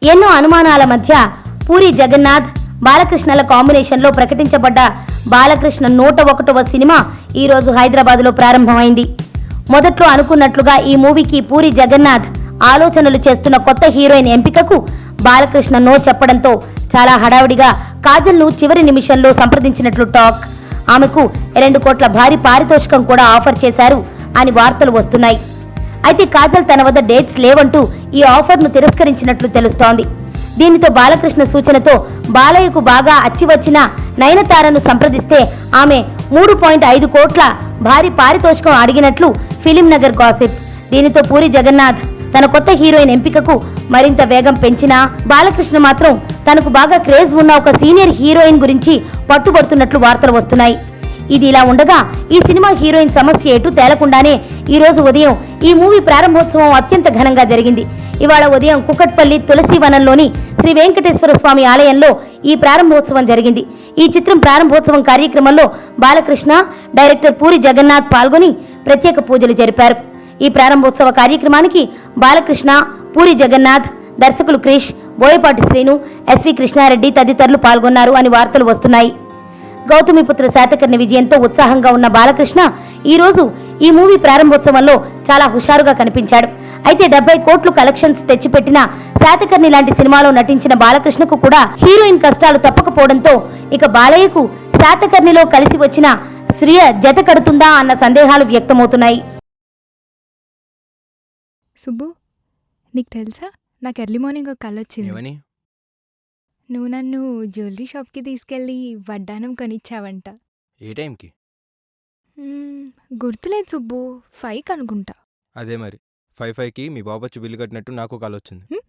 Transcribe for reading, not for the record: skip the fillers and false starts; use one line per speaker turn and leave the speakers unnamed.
ఎన్నో అనుమానాల మధ్య పూరి జగన్నాథ్ బాలకృష్ణల కాంబినేషన్లో ప్రకటించబడ్డ బాలకృష్ణ 101వ సినిమా ఈరోజు హైదరాబాద్లో ప్రారంభమైంది. మొదట్లో అనుకున్నట్లుగా ఈ మూవీకి పూరి జగన్నాథ్ ఆలోచనలు చేస్తున్న కొత్త హీరోయిన్ ఎంపికకు బాలకృష్ణ నో చెప్పడంతో చాలా హడావిడిగా కాజల్ను చివరి నిమిషంలో సంప్రదించినట్లు టాక్. ఆమెకు 2 కోట్ల భారీ పారితోషికం కూడా ఆఫర్ చేశారు అని వార్తలు వస్తున్నాయి. అయితే కాజల్ తన వద్ద డేట్స్ లేవంటూ ఈ ఆఫర్ను తిరస్కరించినట్లు తెలుస్తోంది. దీనితో బాలకృష్ణ సూచనతో బాలయ్యకు బాగా అచ్చి వచ్చిన నయనతారను సంప్రదిస్తే ఆమె 3.5 కోట్ల భారీ పారితోషికం అడిగినట్లు ఫిలిం నగర్ గాసిప్. దీనితో పూరి జగన్నాథ్ తన కొత్త హీరోయిన్ ఎంపికకు మరింత వేగం పెంచినా బాలకృష్ణ మాత్రం తనకు బాగా క్రేజ్ ఉన్న ఒక సీనియర్ హీరోయిన్ గురించి పట్టుబడుతున్నట్లు వార్తలు వస్తున్నాయి. ఇది ఇలా ఉండగా ఈ సినిమా హీరోయిన్ సమస్య ఏటూ తేలకుండానే ఈ రోజు ఉదయం ఈ మూవీ ప్రారంభోత్సవం అత్యంత ఘనంగా జరిగింది. ఇవాళ ఉదయం కుకట్పల్లి తులసివనంలోని శ్రీ వెంకటేశ్వర స్వామి ఆలయంలో ఈ ప్రారంభోత్సవం జరిగింది. ఈ చిత్రం ప్రారంభోత్సవం కార్యక్రమంలో బాలకృష్ణ, డైరెక్టర్ పూరి జగన్నాథ్ పాల్గొని ప్రత్యేక పూజలు జరిపారు. ఈ ప్రారంభోత్సవ కార్యక్రమానికి బాలకృష్ణ, పూరి జగన్నాథ్, దర్శకులు క్రిష్, బోయపాటి శ్రీను, ఎస్వి కృష్ణారెడ్డి తదితరులు పాల్గొన్నారు అని వార్తలు వస్తున్నాయి. గౌతమిపుత్ర శాతకర్ణి విజయంతో ఉత్సాహంగా ఉన్న బాలకృష్ణ ఈ రోజు ఈ మూవీ ప్రారంభోత్సవంలో చాలా హుషారుగా కనిపించాడు. అయితే 70 కోట్లు కలెక్షన్స్ తెచ్చిపెట్టిన శాతకర్ణి లాంటి సినిమాలో నటించిన బాలకృష్ణకు కూడా హీరోయిన్ కష్టాలు తప్పకపోవడంతో ఇక బాలయ్యకు శాతకర్ణిలో కలిసి వచ్చిన శ్రియ జత కడుతుందా అన్న సందేహాలు వ్యక్తమవుతున్నాయి.
సుబ్బు, నీకు తెలుసా, నాకు ఎర్లీ మార్నింగ్ ఒక కల వచ్చింది. నువ్వు నన్ను జ్యువెలరీ షాప్కి తీసుకెళ్ళి వడ్డానం కొనిచ్చావంట.
ఏ టైంకి?
గుర్తులేదు సుబ్బు, 5కి అనుకుంటా.
అదే మరి 5కి మీ బాబు వచ్చి బిల్లు కట్టినట్టు నాకు కాల్ వచ్చింది.